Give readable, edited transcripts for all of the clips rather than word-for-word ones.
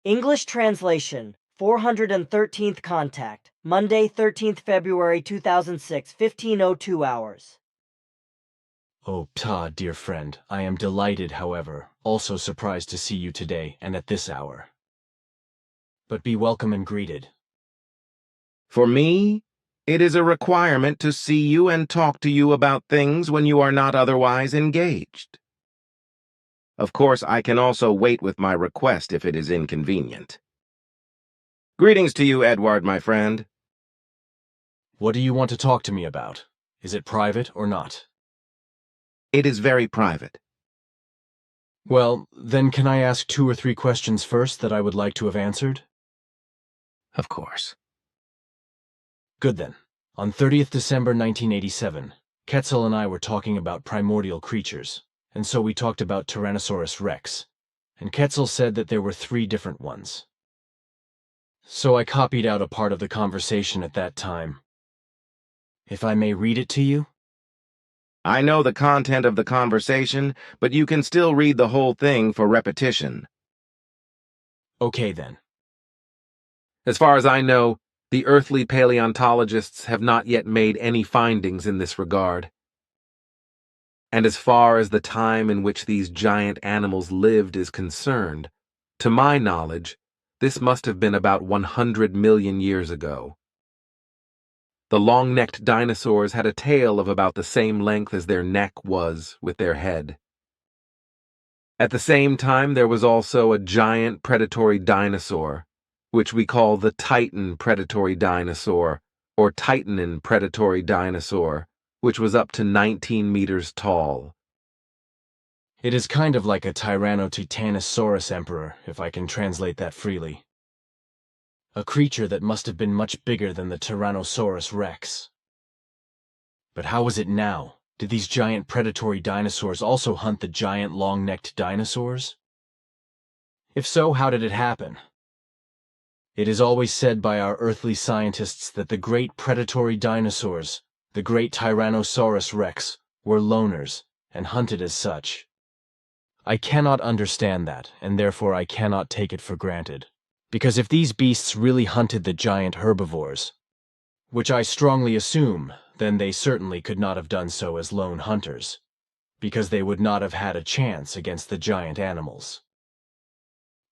English translation, 413th contact, Monday, 13th February 2006, 15:02 hours. Oh, Ptaah, dear friend, I am delighted, however, also surprised to see you today and at this hour. But be welcome and greeted. For me, it is a requirement to see you and talk to you about things when you are not otherwise engaged. Of course, I can also wait with my request if it is inconvenient. Greetings to you, Edward, my friend. What do you want to talk to me about? Is it private or not? It is very private. Well, then can I ask 2 or 3 questions first that I would like to have answered? Of course. Good then. On 30th December 1987, Quetzal and I were talking about primordial creatures, and so we talked about Tyrannosaurus rex, and Quetzal said that there were 3 different ones. So I copied out a part of the conversation at that time. If I may read it to you? I know the content of the conversation, but you can still read the whole thing for repetition. Okay then. As far as I know, the earthly paleontologists have not yet made any findings in this regard. And as far as the time in which these giant animals lived is concerned, to my knowledge, this must have been about 100 million years ago. The long-necked dinosaurs had a tail of about the same length as their neck was with their head. At the same time, there was also a giant predatory dinosaur, which we call the Titan predatory dinosaur, or Titanin predatory dinosaur, which was up to 19 meters tall. It is kind of like a Tyranno-Titanosaurus emperor, if I can translate that freely. A creature that must have been much bigger than the Tyrannosaurus rex. But how was it now? Did these giant predatory dinosaurs also hunt the giant long-necked dinosaurs? If so, how did it happen? It is always said by our earthly scientists that the great predatory dinosaurs, the great Tyrannosaurus rex, were loners and hunted as such. I cannot understand that, and therefore I cannot take it for granted. Because if these beasts really hunted the giant herbivores, which I strongly assume, then they certainly could not have done so as lone hunters, because they would not have had a chance against the giant animals.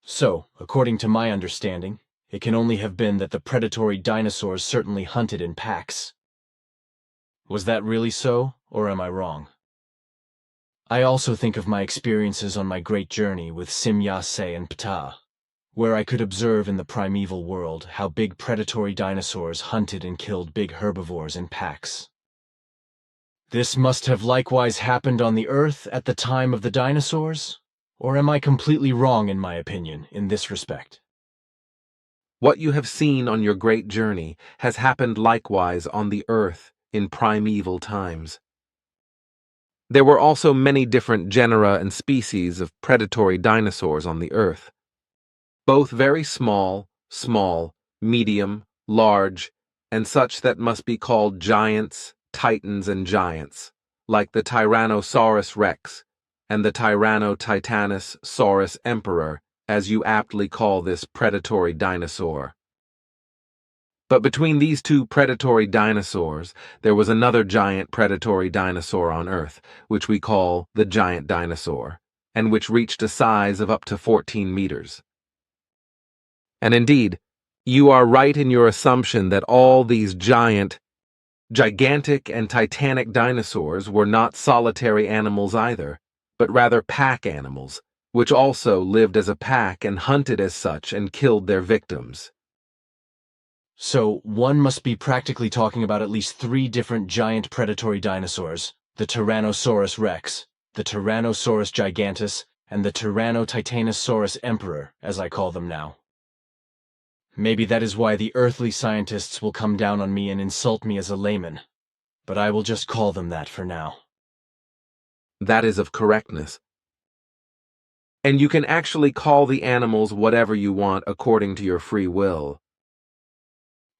So, according to my understanding, it can only have been that the predatory dinosaurs certainly hunted in packs. Was that really so, or am I wrong? I also think of my experiences on my great journey with Simyase and Ptaah, where I could observe in the primeval world how big predatory dinosaurs hunted and killed big herbivores in packs. This must have likewise happened on the Earth at the time of the dinosaurs? Or am I completely wrong in my opinion in this respect? What you have seen on your great journey has happened likewise on the Earth in primeval times. There were also many different genera and species of predatory dinosaurs on the Earth. Both very small, medium, large, and such that must be called giants, titans, and giants, like the Tyrannosaurus rex and the Titanosaurus emperor, as you aptly call this predatory dinosaur. But between these 2 predatory dinosaurs, there was another giant predatory dinosaur on Earth, which we call the giant dinosaur, and which reached a size of up to 14 meters. And indeed, you are right in your assumption that all these gigantic and titanic dinosaurs were not solitary animals either, but rather pack animals, which also lived as a pack and hunted as such and killed their victims. So, one must be practically talking about at least 3 different giant predatory dinosaurs, the Tyrannosaurus rex, the Tyrannosaurus gigantus, and the Titanosaurus emperor, as I call them now. Maybe that is why the earthly scientists will come down on me and insult me as a layman, but I will just call them that for now. That is of correctness. And you can actually call the animals whatever you want according to your free will.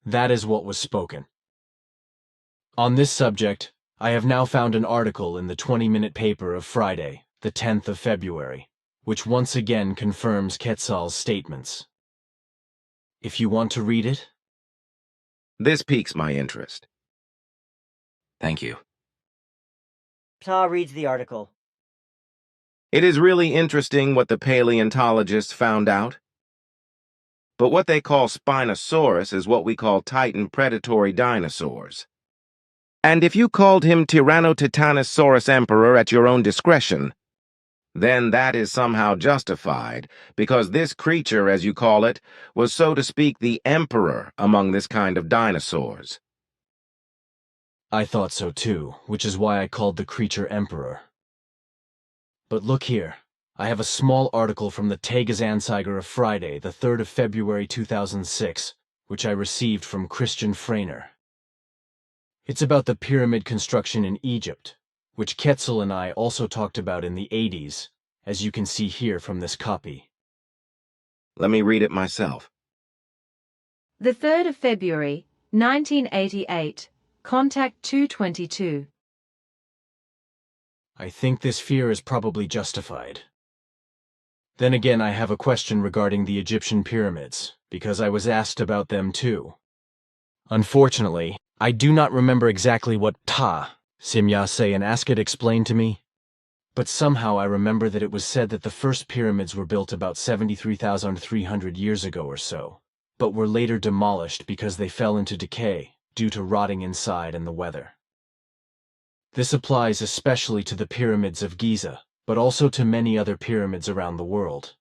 That is what was spoken. On this subject, I have now found an article in the 20-minute paper of Friday, the 10th of February, which once again confirms Quetzal's statements. if you want to read it. This piques my interest. Thank you. Ptaah reads the article. It is really interesting what the paleontologists found out. But what they call Spinosaurus is what we call Titan predatory dinosaurs. And if you called him Titanosaurus Emperor at your own discretion, then that is somehow justified, because this creature, as you call it, was, so to speak, the emperor among this kind of dinosaurs. I thought so too, which is why I called the creature Emperor. But look here, I have a small article from the Tagesanzeiger of Friday, the 3rd of February 2006, which I received from Christian Freiner. It's about the pyramid construction in Egypt, which Ketzel and I also talked about in the 80s, as you can see here from this copy. Let me read it myself. The 3rd of February, 1988, Contact 222. I think this fear is probably justified. Then again, I have a question regarding the Egyptian pyramids, because I was asked about them too. Unfortunately, I do not remember exactly what Ptaah, Simyase and Asked explained to me, but somehow I remember that it was said that the first pyramids were built about 73,300 years ago or so, but were later demolished because they fell into decay due to rotting inside and the weather. This applies especially to the pyramids of Giza, but also to many other pyramids around the world.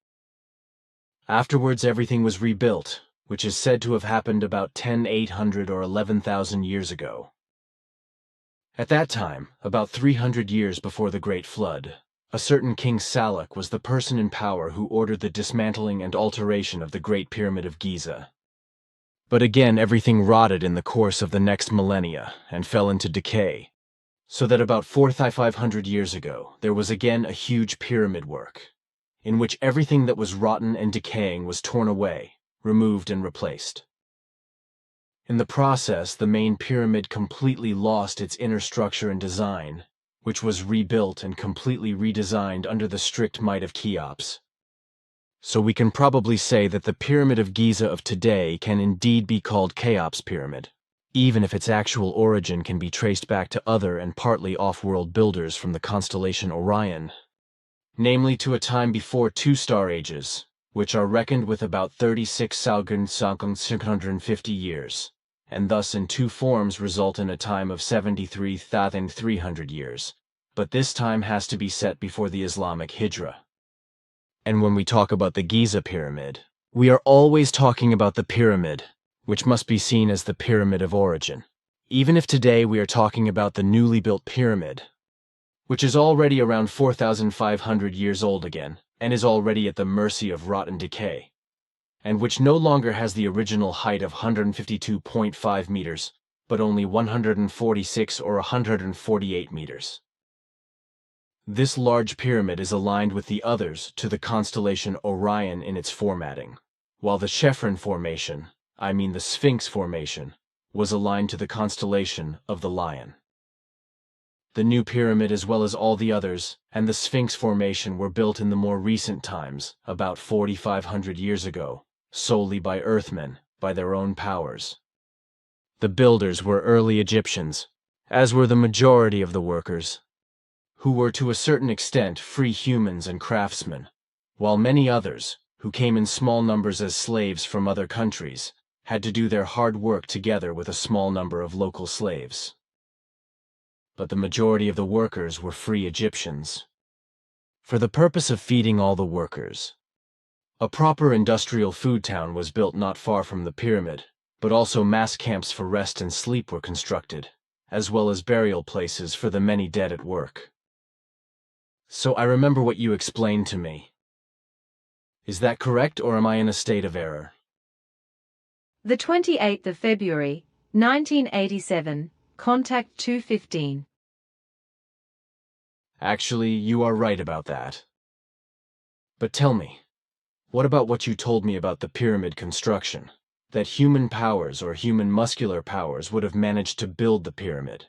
Afterwards, everything was rebuilt, which is said to have happened about 10,800 or 11,000 years ago. At that time, about 300 years before the Great Flood, a certain King Salak was the person in power who ordered the dismantling and alteration of the Great Pyramid of Giza. But again, everything rotted in the course of the next millennia and fell into decay, so that about 4,500 years ago, there was again a huge pyramid work, in which everything that was rotten and decaying was torn away, removed and replaced. In the process, the main pyramid completely lost its inner structure and design, which was rebuilt and completely redesigned under the strict might of Cheops. So we can probably say that the Pyramid of Giza of today can indeed be called Cheops' Pyramid, even if its actual origin can be traced back to other and partly off-world builders from the constellation Orion, namely to a time before two star ages, which are reckoned with about 36,650 years, and thus in two forms result in a time of 73,300 years, but this time has to be set before the Islamic Hijra. And when we talk about the Giza Pyramid, we are always talking about the pyramid, which must be seen as the pyramid of origin, even if today we are talking about the newly built pyramid, which is already around 4,500 years old again, and is already at the mercy of rot and decay, and which no longer has the original height of 152.5 meters, but only 146 or 148 meters. This large pyramid is aligned with the others to the constellation Orion in its formatting, while the Chevron formation, I mean the Sphinx formation, was aligned to the constellation of the Lion. The new pyramid, as well as all the others, and the Sphinx formation were built in the more recent times, about 4,500 years ago, solely by Earthmen, by their own powers. The builders were early Egyptians, as were the majority of the workers, who were to a certain extent free humans and craftsmen, while many others, who came in small numbers as slaves from other countries, had to do their hard work together with a small number of local slaves. But the majority of the workers were free Egyptians. For the purpose of feeding all the workers, a proper industrial food town was built not far from the pyramid, but also mass camps for rest and sleep were constructed, as well as burial places for the many dead at work. So I remember what you explained to me. Is that correct, or am I in a state of error? The 28th of February, 1987, Contact 215. Actually, you are right about that. But tell me, what about what you told me about the pyramid construction? That human powers or human muscular powers would have managed to build the pyramid.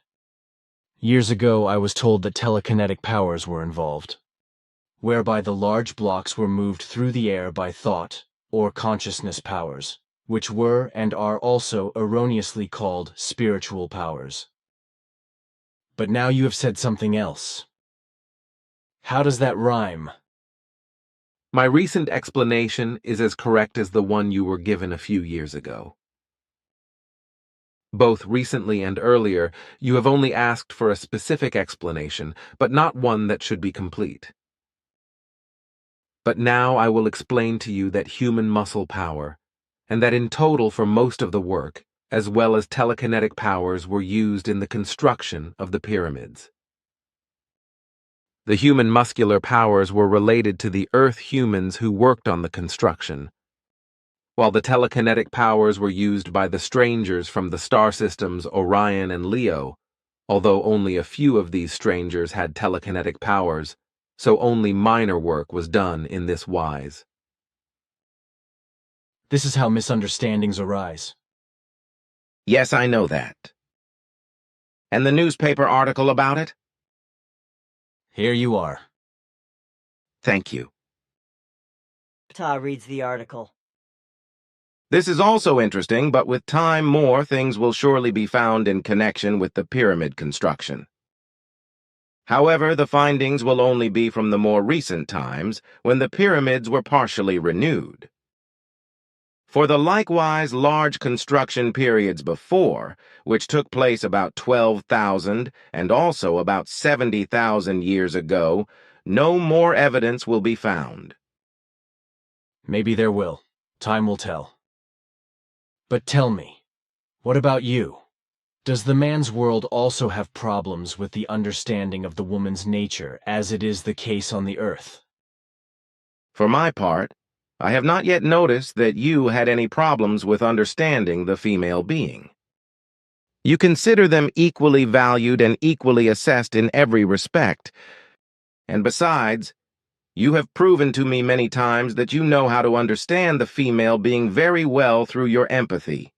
Years ago, I was told that telekinetic powers were involved, whereby the large blocks were moved through the air by thought or consciousness powers, which were and are also erroneously called spiritual powers. But now you have said something else. How does that rhyme? My recent explanation is as correct as the one you were given a few years ago. Both recently and earlier, you have only asked for a specific explanation, but not one that should be complete. But now I will explain to you that human muscle power, and that in total for most of the work, as well as telekinetic powers, were used in the construction of the pyramids. The human muscular powers were related to the Earth humans who worked on the construction, while the telekinetic powers were used by the strangers from the star systems Orion and Leo, although only a few of these strangers had telekinetic powers, so only minor work was done in this wise. This is how misunderstandings arise. Yes, I know that. And the newspaper article about it? Here you are. Thank you. Ptaah reads the article. This is also interesting, but with time more things will surely be found in connection with the pyramid construction. However, the findings will only be from the more recent times when the pyramids were partially renewed. For the likewise large construction periods before, which took place about 12,000 and also about 70,000 years ago, no more evidence will be found. Maybe there will. Time will tell. But tell me, what about you? Does the man's world also have problems with the understanding of the woman's nature, as it is the case on the Earth? For my part, I have not yet noticed that you had any problems with understanding the female being. You consider them equally valued and equally assessed in every respect. And besides, you have proven to me many times that you know how to understand the female being very well through your empathy,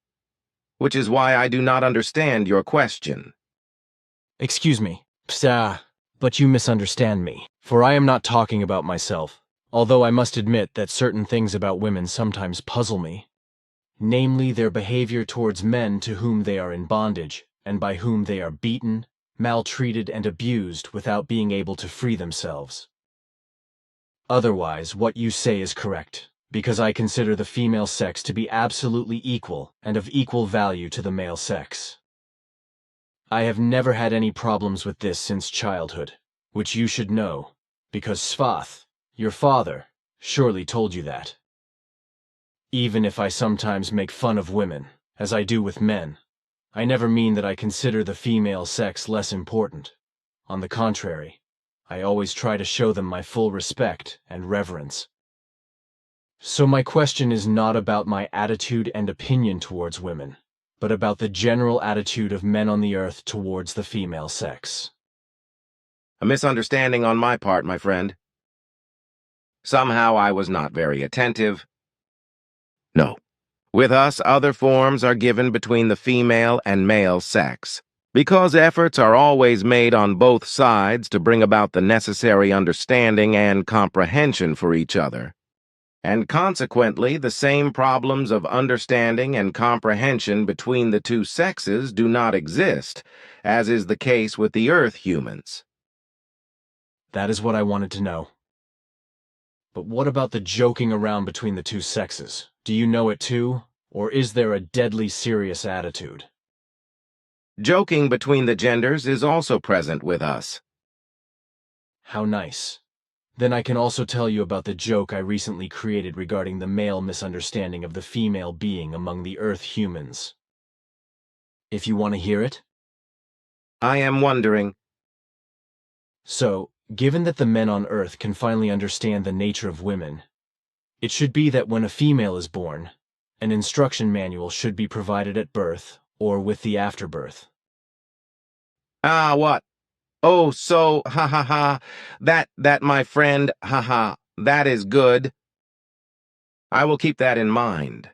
which is why I do not understand your question. Excuse me, Ptaah, but you misunderstand me, for I am not talking about myself, although I must admit that certain things about women sometimes puzzle me, namely their behavior towards men to whom they are in bondage, and by whom they are beaten, maltreated, and abused without being able to free themselves. Otherwise, what you say is correct, because I consider the female sex to be absolutely equal and of equal value to the male sex. I have never had any problems with this since childhood, which you should know, because Svath, your father, surely told you that. Even if I sometimes make fun of women, as I do with men, I never mean that I consider the female sex less important. On the contrary, I always try to show them my full respect and reverence. So my question is not about my attitude and opinion towards women, but about the general attitude of men on the Earth towards the female sex. A misunderstanding on my part, my friend. Somehow I was not very attentive. No. With us, other forms are given between the female and male sex, because efforts are always made on both sides to bring about the necessary understanding and comprehension for each other. And consequently, the same problems of understanding and comprehension between the two sexes do not exist, as is the case with the Earth humans. That is what I wanted to know. But what about the joking around between the two sexes? Do you know it too, or is there a deadly serious attitude? Joking between the genders is also present with us. How nice. Then I can also tell you about the joke I recently created regarding the male misunderstanding of the female being among the Earth humans. If you want to hear it? I am wondering. So, given that the men on Earth can finally understand the nature of women, it should be that when a female is born, an instruction manual should be provided at birth or with the afterbirth. Ah, what? Oh, so, ha ha ha, that, my friend, ha ha, that is good. I will keep that in mind.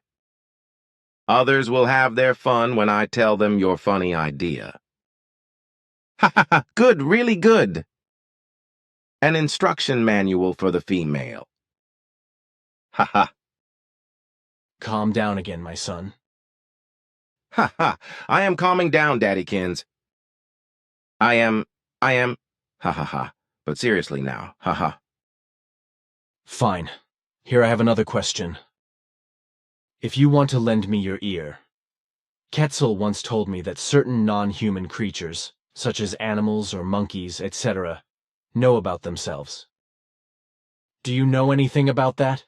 Others will have their fun when I tell them your funny idea. Ha ha ha, good, really good. An instruction manual for the female. Ha ha. Calm down again, my son. Ha ha, I am calming down, Daddykins. I am, ha ha ha. But seriously now, ha ha. Fine. Here I have another question. If you want to lend me your ear. Quetzal once told me that certain non-human creatures, such as animals or monkeys, etc., know about themselves. Do you know anything about that?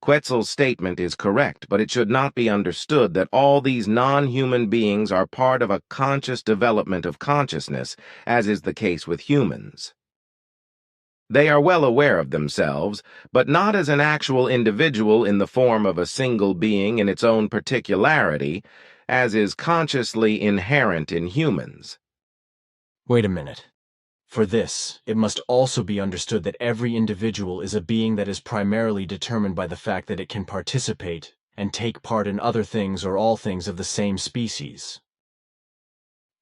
Quetzal's statement is correct, but it should not be understood that all these non-human beings are part of a conscious development of consciousness, as is the case with humans. They are well aware of themselves, but not as an actual individual in the form of a single being in its own particularity, as is consciously inherent in humans. Wait a minute. For this, it must also be understood that every individual is a being that is primarily determined by the fact that it can participate and take part in other things or all things of the same species.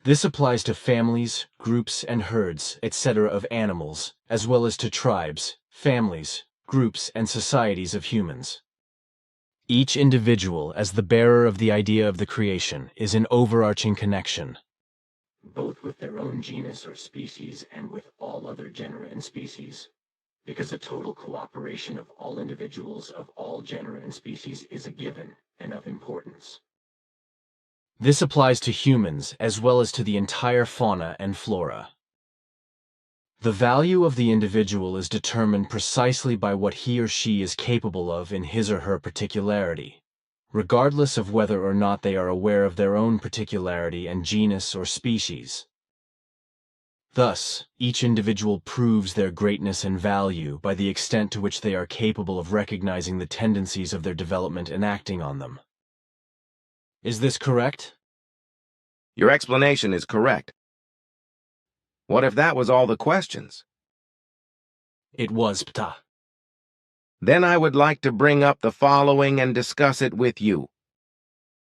This applies to families, groups, and herds, etc. of animals, as well as to tribes, families, groups, and societies of humans. Each individual, as the bearer of the idea of the creation, is an overarching connection, both with their own genus or species and with all other genera and species, because a total cooperation of all individuals of all genera and species is a given and of importance. This applies to humans as well as to the entire fauna and flora. The value of the individual is determined precisely by what he or she is capable of in his or her particularity, regardless of whether or not they are aware of their own particularity and genus or species. Thus, each individual proves their greatness and value by the extent to which they are capable of recognizing the tendencies of their development and acting on them. Is this correct? Your explanation is correct. What if that was all the questions? It was, Ptaah. Then I would like to bring up the following and discuss it with you.